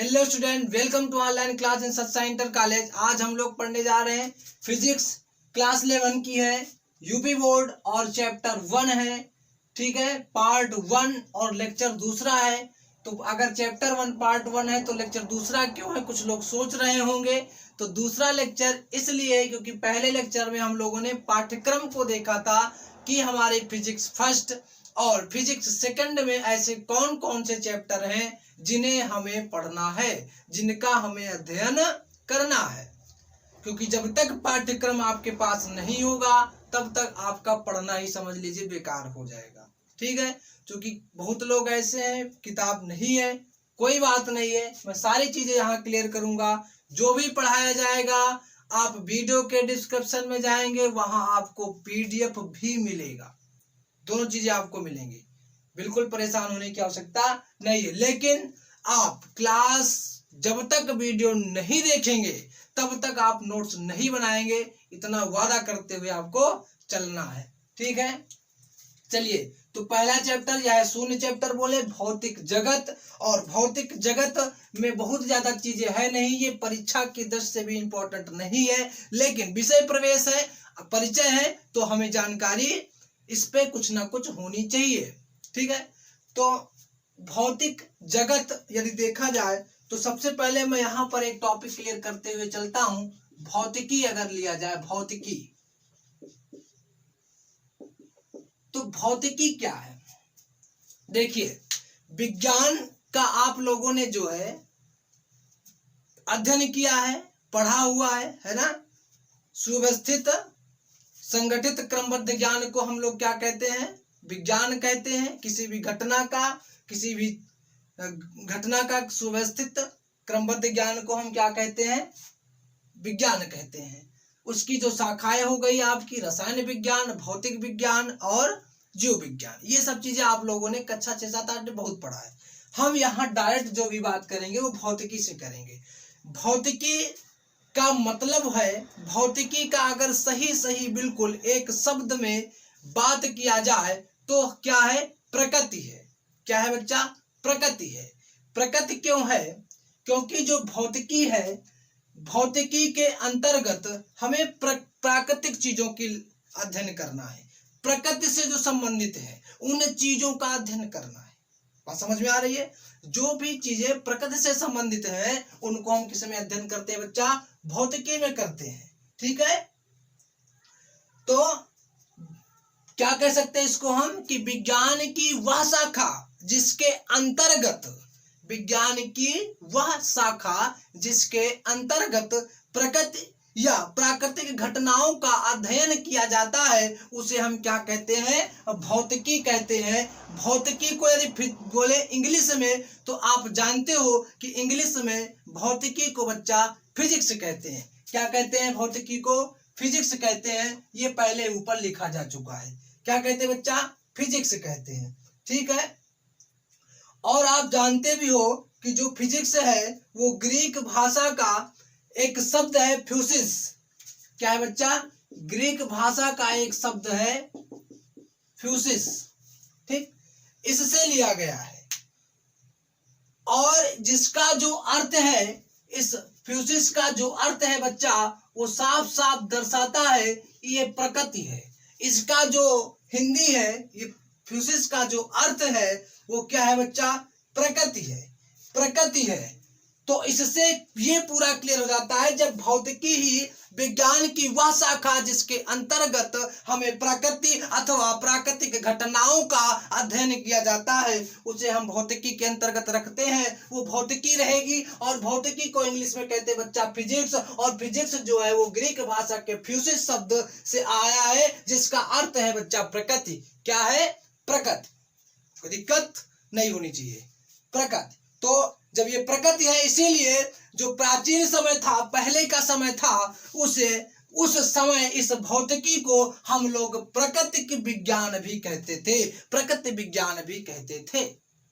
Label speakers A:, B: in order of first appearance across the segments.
A: Hello student, welcome to online class in Satsa inter college. आज हम लोग पढ़ने जा रहे हैं फिजिक्स क्लास 11 की है, यूपी बोर्ड और चैप्टर 1 है। ठीक है, पार्ट 1 और लेक्चर दूसरा है। तो अगर चैप्टर 1 पार्ट 1 है तो लेक्चर दूसरा क्यों है, कुछ लोग सोच रहे होंगे। तो दूसरा लेक्चर इसलिए है क्योंकि पहले लेक्चर में हम लोगों ने पाठ्यक्रम को देखा था कि हमारे फिजिक्स फर्स्ट और फिजिक्स सेकंड में ऐसे कौन कौन से चैप्टर हैं जिन्हें हमें पढ़ना है, जिनका हमें अध्ययन करना है। क्योंकि जब तक पाठ्यक्रम आपके पास नहीं होगा तब तक आपका पढ़ना ही समझ लीजिए बेकार हो जाएगा। ठीक है, क्योंकि बहुत लोग ऐसे हैं किताब नहीं है, कोई बात नहीं है, मैं सारी चीजें यहाँ क्लियर करूंगा। जो भी पढ़ाया जाएगा आप वीडियो के डिस्क्रिप्शन में जाएंगे, वहां आपको पीडीएफ भी मिलेगा, दोनों चीजें आपको मिलेंगी। बिल्कुल परेशान होने की आवश्यकता नहीं है। लेकिन आप क्लास जब तक वीडियो नहीं देखेंगे तब तक आप नोट्स नहीं बनाएंगे, इतना वादा करते हुए आपको चलना है। ठीक है, चलिए। तो पहला चैप्टर यह है, शून्य चैप्टर बोले भौतिक जगत। और भौतिक जगत में बहुत ज्यादा चीजें है नहीं, ये परीक्षा की दृष्टि से भी इंपॉर्टेंट नहीं है, लेकिन विषय प्रवेश है, परिचय है, तो हमें जानकारी इस पे कुछ ना कुछ होनी चाहिए। ठीक है, तो भौतिक जगत यदि देखा जाए तो सबसे पहले मैं यहाँ पर एक टॉपिक क्लियर करते हुए चलता हूं। भौतिकी अगर लिया जाए, भौतिकी, तो भौतिकी क्या है? देखिए, विज्ञान का आप लोगों ने जो है अध्ययन किया है, पढ़ा हुआ है ना। सुव्यवस्थित संगठित क्रमबद्ध ज्ञान को हम लोग क्या कहते हैं? विज्ञान कहते हैं। किसी भी घटना का सुव्यवस्थित क्रमबद्ध ज्ञान को हम क्या कहते हैं? विज्ञान कहते हैं। उसकी जो शाखाएं हो गई आपकी रसायन विज्ञान, भौतिक विज्ञान और जीव विज्ञान, ये सब चीजें आप लोगों ने कक्षा 6, 7, 8 में बहुत पढ़ा है। हम यहाँ डायरेक्ट जो भी बात करेंगे वो भौतिकी से करेंगे। भौतिकी का मतलब है, भौतिकी का अगर सही बिल्कुल एक शब्द में बात किया जाए तो क्या है? प्रकृति है। क्या है बच्चा? प्रकृति है। प्रकृति क्यों है? क्योंकि जो भौतिकी है, भौतिकी के अंतर्गत हमें प्राकृतिक चीजों की अध्ययन करना है, प्रकृति से जो संबंधित है उन चीजों का अध्ययन करना है। बात समझ में आ रही है? जो भी चीजें प्रकृति से संबंधित है उनको हम किस में अध्ययन करते हैं बच्चा? भौतिकी में करते हैं। ठीक है, तो क्या कह सकते हैं इसको हम कि विज्ञान की वह शाखा जिसके अंतर्गत, विज्ञान की वह शाखा जिसके अंतर्गत प्रकृति या प्राकृतिक घटनाओं का अध्ययन किया जाता है उसे हम क्या कहते हैं? भौतिकी कहते हैं। भौतिकी को यदि बोले इंग्लिश में तो आप जानते हो कि इंग्लिश में भौतिकी को बच्चा फिजिक्स कहते हैं। क्या कहते हैं? भौतिकी को फिजिक्स कहते हैं। ये पहले ऊपर लिखा जा चुका है। क्या कहते हैं बच्चा? फिजिक्स कहते हैं। ठीक है, और आप जानते भी हो कि जो फिजिक्स है वो ग्रीक भाषा का एक शब्द है, फ्यूसिस। क्या है बच्चा? ग्रीक भाषा का एक शब्द है फ्यूसिस। ठीक, इससे लिया गया है और जिसका जो अर्थ है, इस फ्यूसिस का जो अर्थ है बच्चा, वो साफ साफ दर्शाता है ये प्रकृति है। इसका जो हिंदी है, ये फ्यूसिस का जो अर्थ है वो क्या है बच्चा? प्रकृति है। प्रकृति है। तो इससे ये पूरा क्लियर हो जाता है, जब भौतिकी ही विज्ञान की वह शाखा जिसके अंतर्गत हमें प्रकृति अथवा प्राकृतिक घटनाओं का अध्ययन किया जाता है उसे हम भौतिकी के अंतर्गत रखते हैं, वो भौतिकी रहेगी। और भौतिकी को इंग्लिश में कहते हैं बच्चा फिजिक्स, और फिजिक्स जो है वो ग्रीक भाषा के फ्यूसिस शब्द से आया है जिसका अर्थ है बच्चा प्रकृति। क्या है? प्रकृति। कोई दिक्कत नहीं होनी चाहिए, प्रकृति। तो जब ये प्रकृति है, इसीलिए जो प्राचीन समय था, पहले का समय था, उस समय इस भौतिकी को हम लोग प्राकृतिक विज्ञान भी कहते थे, प्रकृति विज्ञान भी कहते थे।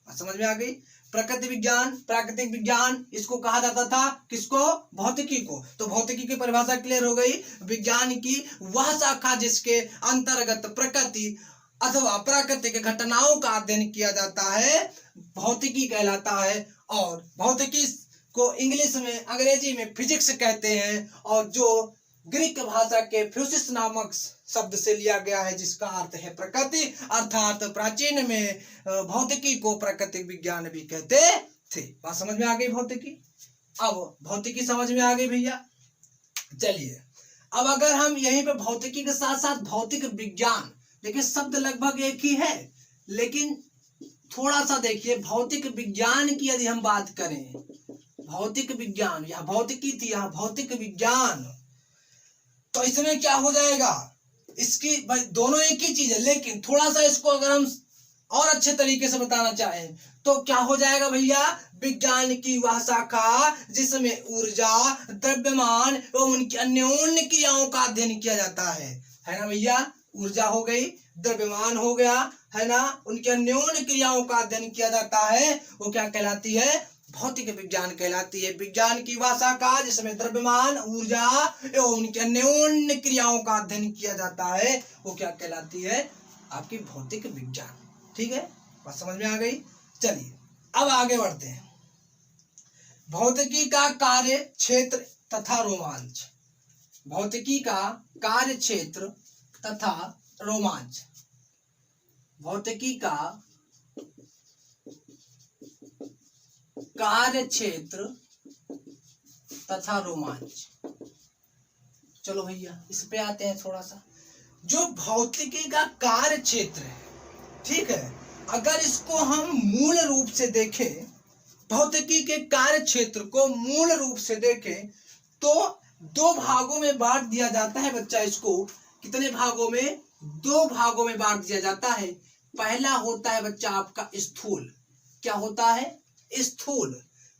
A: समझ में आ गई? प्रकृति विज्ञान, प्राकृतिक विज्ञान, इसको कहा जाता था। किसको? भौतिकी को। तो भौतिकी की परिभाषा क्लियर हो गई। विज्ञान की वह शाखा जिसके अंतर्गत प्रकृति अथवा प्राकृतिक घटनाओं का अध्ययन किया जाता है भौतिकी कहलाता है। और भौतिकी को इंग्लिश में, अंग्रेजी में फिजिक्स कहते हैं, और जो ग्रीक भाषा के फ्यूसिस नामक शब्द से लिया गया है, जिसका अर्थ है प्रकृति, अर्थात प्राचीन में भौतिकी को प्राकृतिक विज्ञान भी कहते थे। बात समझ में आ गई भौतिकी? अब भौतिकी समझ में आ गई भैया। चलिए अब अगर हम यहीं पे भौतिकी के साथ साथ भौतिक विज्ञान, देखिए शब्द लगभग एक ही है, लेकिन थोड़ा सा देखिए भौतिक विज्ञान की यदि हम बात करें, भौतिक विज्ञान, यहाँ भौतिकी थी, यहाँ भौतिक विज्ञान, तो इसमें क्या हो जाएगा, इसकी दोनों एक ही चीज है, लेकिन थोड़ा सा इसको अगर हम और अच्छे तरीके से बताना चाहें तो क्या हो जाएगा भैया, विज्ञान की वह शाखा जिसमें ऊर्जा, द्रव्यमान एवं उनकी अन्योन्य क्रियाओं का अध्ययन किया जाता है ना भैया। ऊर्जा हो गई, द्रव्यमान हो गया, है ना, उनकी अन्योन्य क्रियाओं का अध्ययन किया जाता है, वो क्या कहलाती है, भौतिक विज्ञान कहलाती है। विज्ञान की वह शाखा जिसमें द्रव्यमान, ऊर्जा एवं उनकी अन्योन्य क्रियाओं का अध्ययन किया जाता है, वो क्या कहलाती है, आपकी भौतिक विज्ञान। ठीक है, बात समझ में आ गई। चलिए अब आगे बढ़ते हैं। भौतिकी का कार्य क्षेत्र तथा रोमांच, भौतिकी का कार्य क्षेत्र तथा रोमांच, भौतिकी का कार्य क्षेत्र तथा रोमांच। चलो भैया इस पे आते हैं थोड़ा सा। जो भौतिकी का कार्य क्षेत्र है, ठीक है, अगर इसको हम मूल रूप से देखें, भौतिकी के कार्य क्षेत्र को मूल रूप से देखें तो दो भागों में बांट दिया जाता है बच्चा। इसको कितने भागों में, दो भागों में बांट दिया जाता है। पहला होता है बच्चा आपका स्थूल, क्या होता है, स्थूल।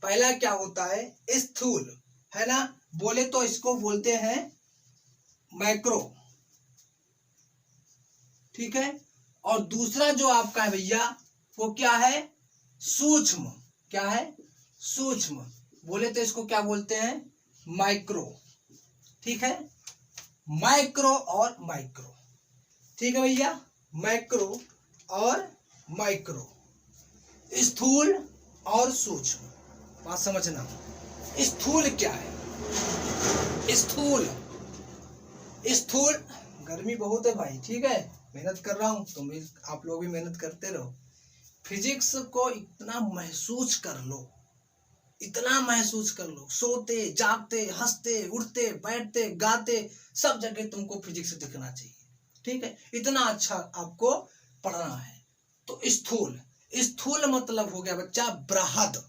A: पहला क्या होता है, स्थूल, है ना, बोले तो इसको बोलते हैं मैक्रो, ठीक है। और दूसरा जो आपका है भैया वो क्या है, सूक्ष्म, क्या है, सूक्ष्म, बोले तो इसको क्या बोलते हैं, माइक्रो, ठीक है, माइक्रो और माइक्रो, ठीक है भैया, मैक्रो और माइक्रो, स्थूल और सूक्ष्म। बात समझना, स्थूल क्या है, स्थूल, स्थूल, गर्मी बहुत है भाई, ठीक है, मेहनत कर रहा हूं, तुम भी, आप लोग भी मेहनत करते रहो। फिजिक्स को इतना महसूस कर लो, इतना महसूस कर लो, सोते जागते, हंसते उठते, बैठते, गाते, सब जगह तुमको फिजिक्स दिखना चाहिए, ठीक है, इतना अच्छा आपको पढ़ना है। तो स्थूल, स्थूल मतलब हो गया बच्चा बृहद,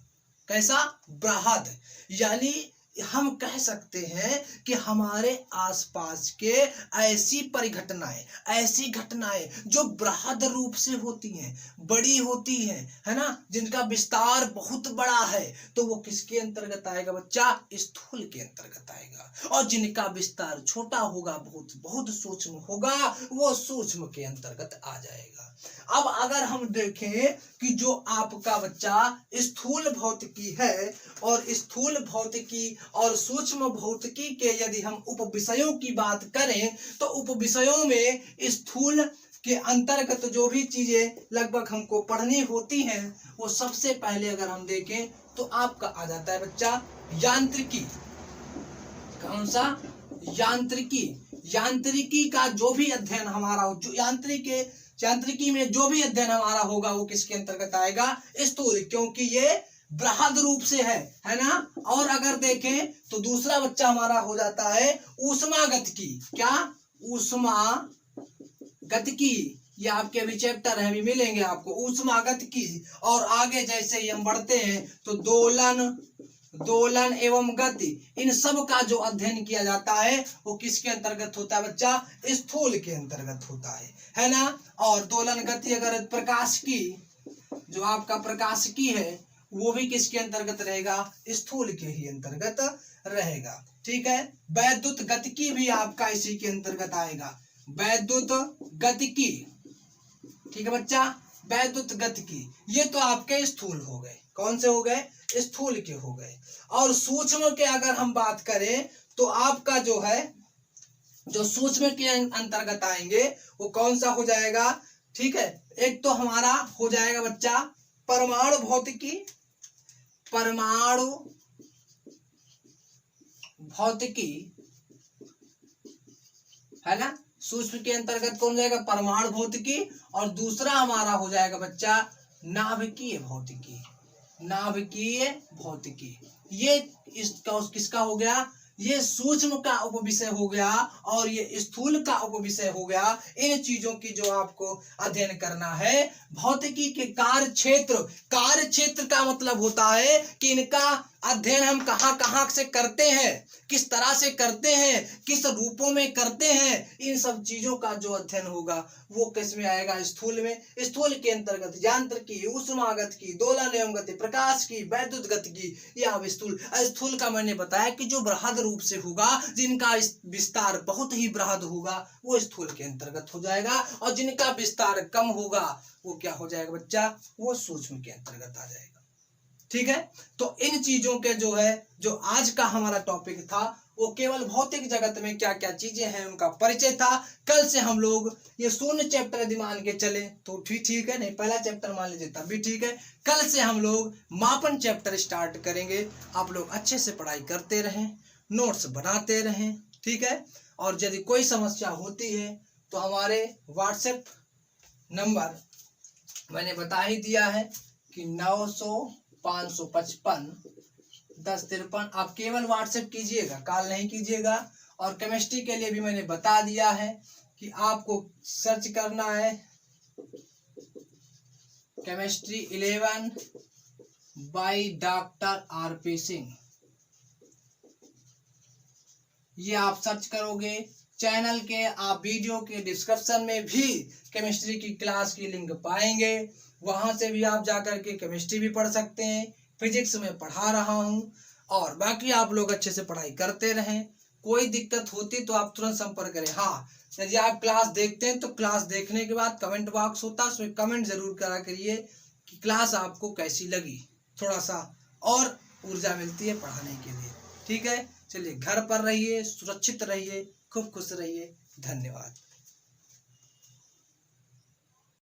A: कैसा, बृहद, यानी हम कह सकते हैं कि हमारे आसपास के ऐसी परिघटनाएं, ऐसी घटनाएं जो बृहद रूप से होती हैं, बड़ी होती हैं, है ना, जिनका विस्तार बहुत बड़ा है, तो वो किसके अंतर्गत आएगा बच्चा, स्थूल के अंतर्गत आएगा। और जिनका विस्तार छोटा होगा, बहुत बहुत सूक्ष्म होगा, वो सूक्ष्म के अंतर्गत आ जाएगा। अब अगर हम देखें कि जो आपका बच्चा स्थूल भौतिकी है, और स्थूल भौतिकी और सूक्ष्म भौतिकी के यदि हम उपविषयों की बात करें, तो उपविषयों में स्थूल के अंतर्गत जो भी चीजें लगभग हमको पढ़नी होती हैं, वो सबसे पहले अगर हम देखें तो आपका आ जाता है बच्चा यांत्रिकी। कौन सा, यांत्रिकी। यांत्रिकी का जो भी अध्ययन हमारा हो, जो यांत्रिकी में जो भी अध्ययन हमारा होगा वो किसके अंतर्गत आएगा, स्थूल, क्योंकि ये बृहद रूप से है ना। और अगर देखें तो दूसरा बच्चा हमारा हो जाता है ऊष्मागतिकी, क्या, ऊष्मागतिकी, ये आपके अभी चैप्टर है, अभी मिलेंगे आपको, ऊष्मागतिकी। और आगे जैसे ही हम बढ़ते हैं तो दोलन एवं गति, इन सब का जो अध्ययन किया जाता है वो किसके अंतर्गत होता है बच्चा, स्थूल के अंतर्गत होता है ना। और दोलन गति, अगर प्रकाश की, जो आपका प्रकाशिकी है, वो भी किसके अंतर्गत रहेगा, स्थूल के ही अंतर्गत रहेगा, ठीक है। वैद्युत गतिकी भी आपका इसी के अंतर्गत आएगा, वैद्युत गतिकी, ठीक है बच्चा, वैद्युत गतिकी, ये तो आपके स्थूल हो गए, कौन से हो गए, स्थूल के हो गए। और सूक्ष्म के अगर हम बात करें तो आपका जो है, जो सूक्ष्म के अंतर्गत आएंगे वो कौन सा हो जाएगा, ठीक है। एक तो हमारा हो जाएगा बच्चा परमाणु भौतिकी, परमाणु भौतिकी, है ना। सूक्ष्म के अंतर्गत कौन जाएगा, परमाणु भौतिकी, और दूसरा हमारा हो जाएगा बच्चा नाभिकीय भौतिकी। नाभिकीय भौतिकी ये इसका किसका हो गया, ये सूक्ष्म का उपविषय हो गया और ये स्थूल का उपविषय हो गया। इन चीजों की जो आपको अध्ययन करना है। भौतिकी के कार्य क्षेत्र का मतलब होता है कि इनका अध्ययन हम कहाँ कहाँ से करते हैं, किस तरह से करते हैं, किस रूपों में करते हैं। इन सब चीजों का जो अध्ययन होगा वो किस में आएगा, स्थूल में। स्थूल के अंतर्गत यांत्रिकी, ऊष्मागतिकी, दोलन एवं गति, प्रकाश की, वैद्युत गतिकी, या स्थूल। स्थूल का मैंने बताया कि जो बृहद रूप से होगा, जिनका विस्तार बहुत ही बृहद होगा, वो स्थूल के अंतर्गत हो जाएगा, और जिनका विस्तार कम होगा वो क्या हो जाएगा बच्चा, वो सूक्ष्म के अंतर्गत आ जाएगा। ठीक है, तो इन चीजों के जो है, जो आज का हमारा टॉपिक था, वो केवल भौतिक जगत में क्या क्या चीजें हैं उनका परिचय था। कल से हम लोग ये शून्य चैप्टर यदि मान के चले तो ठीक है, नहीं पहला चैप्टर मान लीजिए तब भी ठीक है। कल से हम लोग मापन चैप्टर स्टार्ट करेंगे। आप लोग अच्छे से पढ़ाई करते रहें, नोट्स बनाते रहें, ठीक है। और यदि कोई समस्या होती है तो हमारे व्हाट्सएप नंबर मैंने बता ही दिया है कि 900-555-1053। आप केवल व्हाट्सएप कीजिएगा, कॉल नहीं कीजिएगा। और केमिस्ट्री के लिए भी मैंने बता दिया है कि आपको सर्च करना है chemistry 11 by doctor RP. Singh. ये आप सर्च करोगे, चैनल के आप वीडियो के डिस्क्रिप्शन में भी केमिस्ट्री की क्लास की लिंक पाएंगे। वहां से भी आप जाकर के केमिस्ट्री भी पढ़ सकते हैं। फिजिक्स में पढ़ा रहा हूं, और बाकी आप लोग अच्छे से पढ़ाई करते रहें। कोई दिक्कत होती तो आप तुरंत संपर्क करें। हाँ, यदि आप क्लास देखते हैं तो क्लास देखने के बाद कमेंट बॉक्स होता है, उसमें कमेंट जरूर करा करिए कि क्लास आपको कैसी लगी। थोड़ा सा और ऊर्जा मिलती है पढ़ाने के लिए। ठीक है, चलिए घर पर रहिए, सुरक्षित रहिए, खूब खुश रहिए। धन्यवाद।